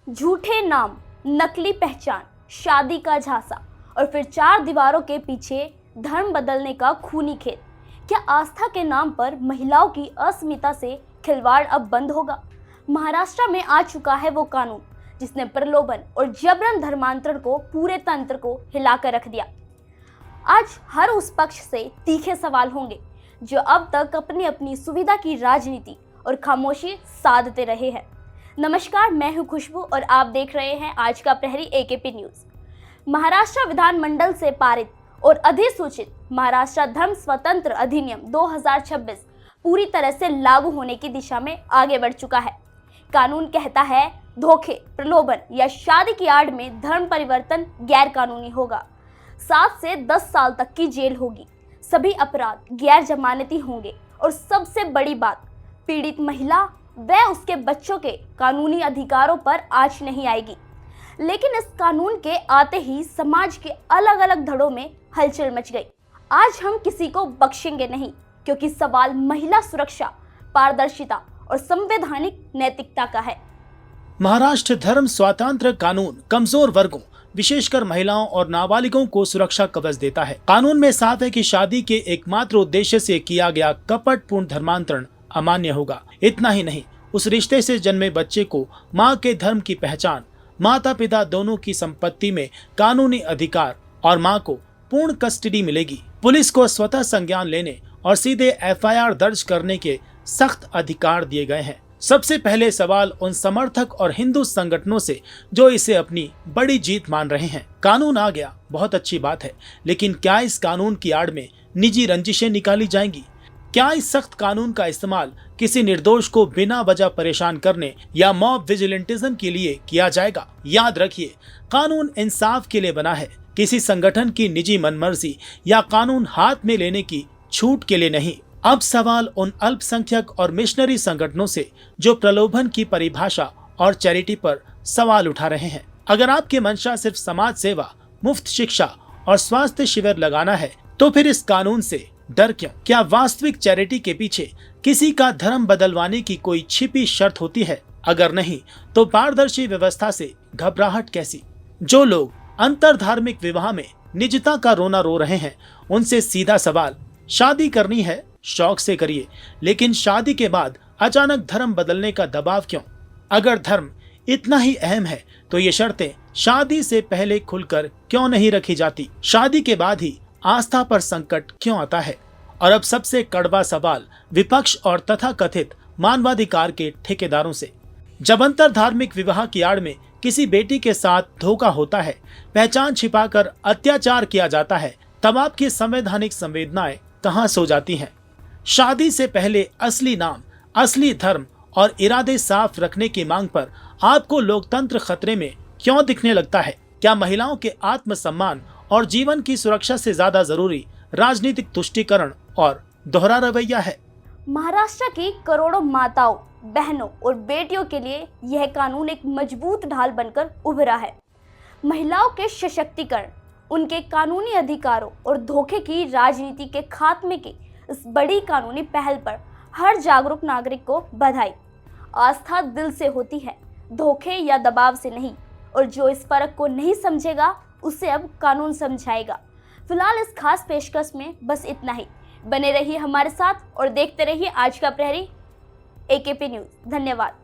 झूठे नाम, नकली पहचान, शादी का झांसा और फिर चार दीवारों के पीछे धर्म बदलने का खूनी खेल। क्या आस्था के नाम पर महिलाओं की अस्मिता से खिलवाड़ अब बंद होगा? महाराष्ट्र में आ चुका है वो कानून जिसने प्रलोभन और जबरन धर्मांतरण को पूरे तंत्र को हिलाकर रख दिया। आज हर उस पक्ष से तीखे सवाल होंगे जो अब तक अपनी अपनी सुविधा की राजनीति और खामोशी साधते रहे हैं। नमस्कार, मैं हूं खुशबू और आप देख रहे हैं आज का प्रहरी एकेपी न्यूज। महाराष्ट्र विधानमंडल से पारित और अधिसूचित महाराष्ट्र धर्म स्वतंत्र अधिनियम 2026 पूरी तरह से लागू होने की दिशा में आगे बढ़ चुका है। कानून कहता है धोखे, प्रलोभन या शादी की आड़ में धर्म परिवर्तन गैर कानूनी होगा। 7 से 10 साल तक की जेल होगी, सभी अपराध गैर जमानती होंगे और सबसे बड़ी बात, पीड़ित महिला व उसके बच्चों के कानूनी अधिकारों पर आंच नहीं आएगी। लेकिन इस कानून के आते ही समाज के अलग अलग धड़ों में हलचल मच गई। आज हम किसी को बख्शेंगे नहीं, क्योंकि सवाल महिला सुरक्षा, पारदर्शिता और संवैधानिक नैतिकता का है। महाराष्ट्र धर्म स्वातंत्र्य कानून कमजोर वर्गों, विशेषकर महिलाओं और नाबालिगों को सुरक्षा कवच देता है। कानून में साफ है कि शादी के एकमात्र उद्देश्य से किया गया कपटपूर्ण धर्मांतरण अमान्य होगा। इतना ही नहीं, उस रिश्ते से जन्मे बच्चे को माँ के धर्म की पहचान, माता पिता दोनों की संपत्ति में कानूनी अधिकार और माँ को पूर्ण कस्टडी मिलेगी। पुलिस को स्वतः संज्ञान लेने और सीधे एफआईआर दर्ज करने के सख्त अधिकार दिए गए हैं। सबसे पहले सवाल उन समर्थक और हिंदू संगठनों से जो इसे अपनी बड़ी जीत मान रहे हैं। कानून आ गया, बहुत अच्छी बात है, लेकिन क्या इस कानून की आड़ में निजी रंजिशें निकाली जाएंगी? क्या इस सख्त कानून का इस्तेमाल किसी निर्दोष को बिना वजह परेशान करने या मॉब विजिलेंटिज्म के लिए किया जाएगा? याद रखिए, कानून इंसाफ के लिए बना है, किसी संगठन की निजी मनमर्जी या कानून हाथ में लेने की छूट के लिए नहीं। अब सवाल उन अल्पसंख्यक और मिशनरी संगठनों से जो प्रलोभन की परिभाषा और चैरिटी पर सवाल उठा रहे हैं। अगर आपकी मंशा सिर्फ समाज सेवा, मुफ्त शिक्षा और स्वास्थ्य शिविर लगाना है, तो फिर इस कानून से डर क्यों? क्या वास्तविक चैरिटी के पीछे किसी का धर्म बदलवाने की कोई छिपी शर्त होती है? अगर नहीं, तो पारदर्शी व्यवस्था से घबराहट कैसी? जो लोग अंतर धार्मिक विवाह में निजता का रोना रो रहे हैं, उनसे सीधा सवाल, शादी करनी है शौक से करिए, लेकिन शादी के बाद अचानक धर्म बदलने का दबाव क्यों? अगर धर्म इतना ही अहम है तो ये शर्तें शादी से पहले खुलकर क्यों नहीं रखी जाती? शादी के बाद ही आस्था पर संकट क्यों आता है? और अब सबसे कड़वा सवाल विपक्ष और तथाकथित मानवाधिकार के ठेकेदारों से। जब अंतर धार्मिक विवाह की आड़ में किसी बेटी के साथ धोखा होता है, पहचान छिपाकर अत्याचार किया जाता है, तब आपकी संवैधानिक संवेदनाएं कहां सो जाती हैं? शादी से पहले असली नाम, असली धर्म और इरादे साफ रखने की मांग पर आपको लोकतंत्र खतरे में क्यों दिखने लगता है? क्या महिलाओं के आत्मसम्मान और जीवन की सुरक्षा से ज्यादा जरूरी राजनीतिक तुष्टीकरण और दोहरा रवैया है? महाराष्ट्र की करोड़ों माताओं, बहनों और बेटियों के लिए यह कानून एक मजबूत ढाल बनकर उभरा है। महिलाओं के सशक्तिकरण, उनके कानूनी अधिकारों और धोखे की राजनीति के खात्मे की इस बड़ी कानूनी पहल पर हर जागरूक नागरिक को बधाई। आस्था दिल से होती है, धोखे या दबाव से नहीं, और जो इस फर्क को नहीं समझेगा उसे अब कानून समझाएगा। फिलहाल इस खास पेशकश में बस इतना ही। बने रहिए हमारे साथ और देखते रहिए आज का प्रहरी एकेपी न्यूज। धन्यवाद।